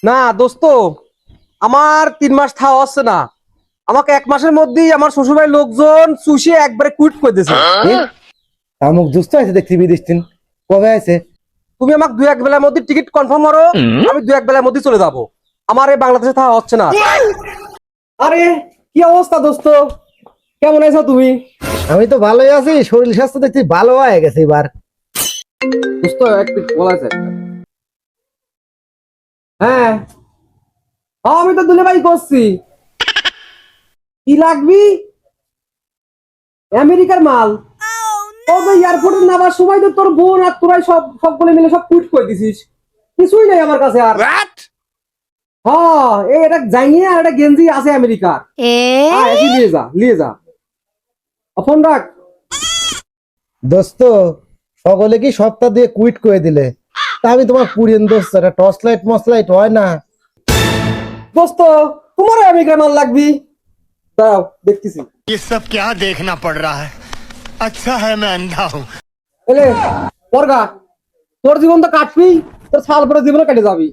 না দোস্ত, আমার 3 মাস থাকা হচ্ছে না। আমাকে 1 মাসের মধ্যেই আমার শ্বশুরবাড়ির লোকজন চুষে একবারে কুইট করে দিয়েছে। আমুক দুস্থ আছে দেখছি বিদেশ দিন কবে আছে? তুমি আমাকে 2-1 বেলার মধ্যে টিকিট কনফার্ম করো, আমি 2-1 বেলার মধ্যে চলে যাব। আমার এই বাংলাদেশে থাকা হচ্ছে না। আরে কি অবস্থা দোস্ত, কেমন আছো তুমি? আমি তো ভালোই আছি, শরীর স্বাস্থ্য দেখছি ভালো হয়ে গেছে এবার। দোস্ত একটু বলা যায়? হ্যাঁ, আমি তো দুলে ভাই করছি। কি লাগবি? আমেরিকার মাল। তবে এয়ারপোর্টে নামার সময় তো তোর বোন আর তোরাই সবগুলো মিলে সব কুইট করে দিছিস। কিছুই নেই আমার কাছে আর। হ্যাঁ, এটা জাইনিয়ে আর একটা গেঞ্জি আছে আমেরিকার। হ্যাঁ, এসে নিয়ে যা, নিয়ে যা। ফোন রাখ। দোস্ত, সকলে কি সপ্তাহ দিয়ে কুইট করে দিলে? তা আমি তোমার পুরিন দোস্ত, একটা টর্চ লাইট মসলাইট হয় না? দোস্ত, তোমারও আমেরিকার মাল লাগবি? দাঁড়াও দেখতেছি। ये सब क्या देखना पड़ रहा है। अच्छा है मैं अंधा हूँ। এলে পরগা, তোর জীবন তো কাটবি, তোর সাল পরে জীবনে কেটে যাবি।